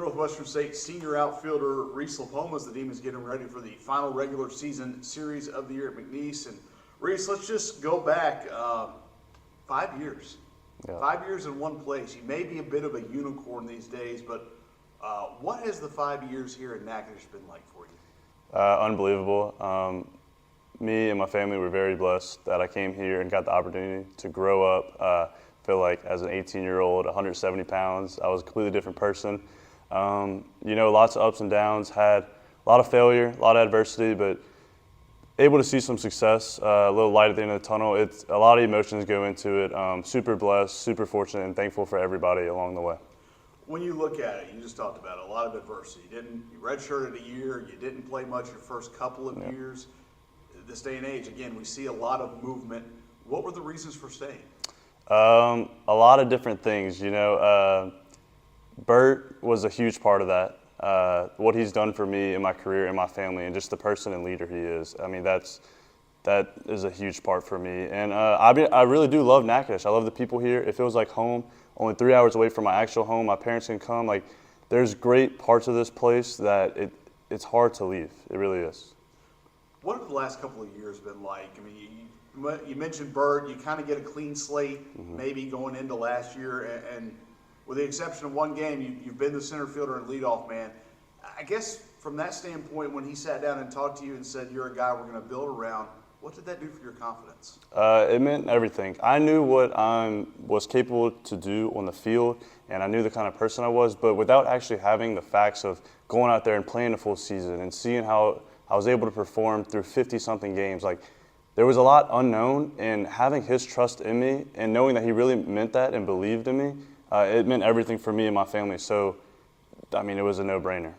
Northwestern State senior outfielder Reese Lipoma as the team is getting ready for the final regular season series of the year at McNeese. And Reese, let's just go back 5 years. Yeah. 5 years in one place. You may be a bit of a unicorn these days, but what has the 5 years here in Natchitoches been like for you? Unbelievable. Me and my family were very blessed that I came here and got the opportunity to grow up. Feel like as an 18-year-old, 170 pounds, I was a completely different person. Lots of ups and downs, had a lot of failure, a lot of adversity, but able to see some success, a little light at the end of the tunnel. It's a lot of emotions go into it. Super blessed, super fortunate, and thankful for everybody along the way. When you look at it, you just talked about it, a lot of adversity. You redshirted a year, you didn't play much your first couple of years. This day and age, again, we see a lot of movement. What were the reasons for staying? A lot of different things. Bert was a huge part of that. What he's done for me in my career and my family, and just the person and leader he is. I mean, that is a huge part for me. And I really do love Natchitoches. I love the people here. It feels like home. Only 3 hours away from my actual home. My parents can come. Like, there's great parts of this place that it's hard to leave. It really is. What have the last couple of years been like? I mean, you mentioned Bert. You kind of get a clean slate, maybe going into last year, and with the exception of one game, you've been the center fielder and leadoff man. I guess from that standpoint, when he sat down and talked to you and said, "You're a guy we're going to build around," what did that do for your confidence? It meant everything. I knew what I was capable to do on the field, and I knew the kind of person I was, but without actually having the facts of going out there and playing a full season and seeing how I was able to perform through 50-something games, like, there was a lot unknown, and having his trust in me and knowing that he really meant that and believed in me, it meant everything for me and my family. So, I mean, it was a no-brainer.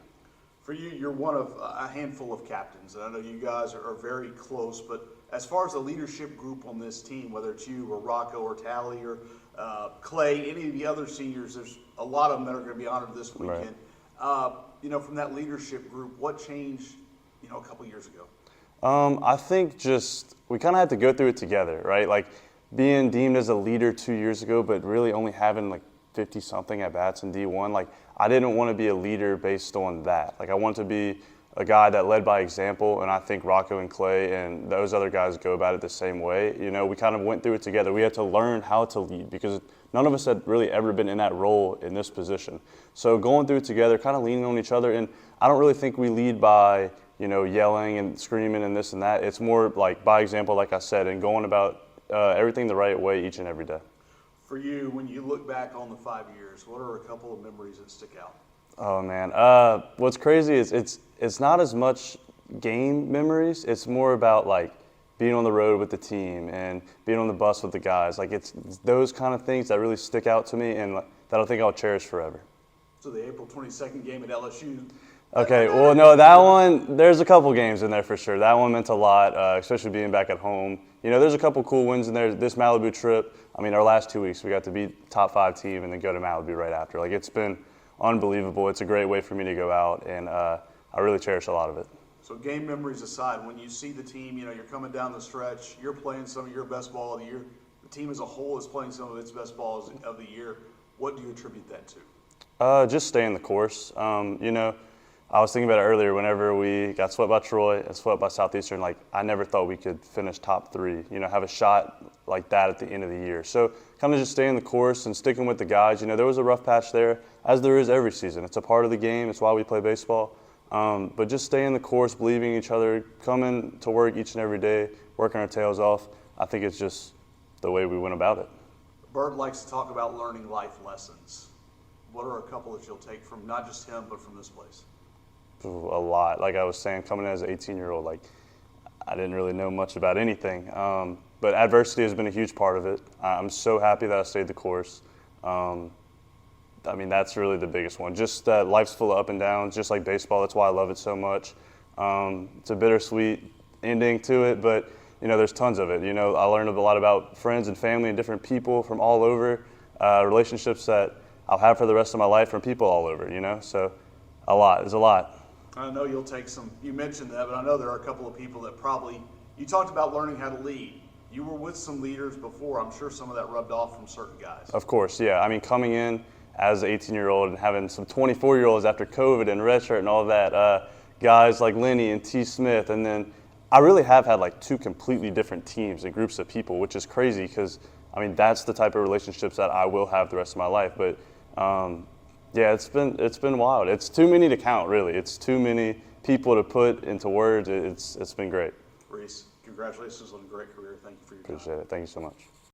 For you, you're one of a handful of captains, and I know you guys are very close, but as far as the leadership group on this team, whether it's you or Rocco or Tally or Clay, any of the other seniors, there's a lot of them that are going to be honored this weekend. Right. From that leadership group, what changed, a couple years ago? I think just we kind of had to go through it together, right? Like, being deemed as a leader 2 years ago, but really only having like 50-something at-bats in D1, like, I didn't want to be a leader based on that. Like, I wanted to be a guy that led by example, and I think Rocco and Clay and those other guys go about it the same way. We kind of went through it together. We had to learn how to lead because none of us had really ever been in that role in this position. So going through it together, kind of leaning on each other, and I don't really think we lead by yelling and screaming and this and that. It's more like by example, like I said, and going about everything the right way each and every day. For you, when you look back on the 5 years, what are a couple of memories that stick out? Oh, man. What's crazy is it's not as much game memories. It's more about, like, being on the road with the team and being on the bus with the guys. Like, it's those kind of things that really stick out to me and that I think I'll cherish forever. So the April 22nd game at LSU. Okay, well, no, that one, there's a couple games in there for sure. That one meant a lot, especially being back at home. There's a couple cool wins in there. This Malibu trip, our last 2 weeks, we got to beat top 5 team and then go to Malibu right after. Like, it's been unbelievable. It's a great way for me to go out, and I really cherish a lot of it. So game memories aside, when you see the team, you're coming down the stretch, you're playing some of your best ball of the year, the team as a whole is playing some of its best balls of the year. What do you attribute that to? Just staying the course. I was thinking about it earlier. Whenever we got swept by Troy and swept by Southeastern, like, I never thought we could finish top 3, have a shot like that at the end of the year. So kind of just staying the course and sticking with the guys. There was a rough patch there, as there is every season. It's a part of the game. It's why we play baseball. But just staying the course, believing in each other, coming to work each and every day, working our tails off. I think it's just the way we went about it. Bert likes to talk about learning life lessons. What are a couple that you'll take from not just him, but from this place? A lot. Like I was saying, coming in as an 18-year-old, like, I didn't really know much about anything. But adversity has been a huge part of it. I'm so happy that I stayed the course. That's really the biggest one. Just that life's full of up and downs, just like baseball. That's why I love it so much. It's a bittersweet ending to it, but, there's tons of it. I learned a lot about friends and family and different people from all over, relationships that I'll have for the rest of my life from people all over, So a lot. There's a lot. I know you'll take some, you mentioned that, but I know there are a couple of people that probably, you talked about learning how to lead. You were with some leaders before. I'm sure some of that rubbed off from certain guys. Of course, yeah. Coming in as an 18-year-old and having some 24-year-olds after COVID and redshirt and all that, guys like Lenny and T. Smith. And then I really have had like two completely different teams and groups of people, which is crazy because, I mean, that's the type of relationships that I will have the rest of my life. But yeah, it's been wild. It's too many to count, really. It's too many people to put into words. It's been great. Reese, congratulations on a great career. Thank you for your time. Appreciate it. Thank you so much.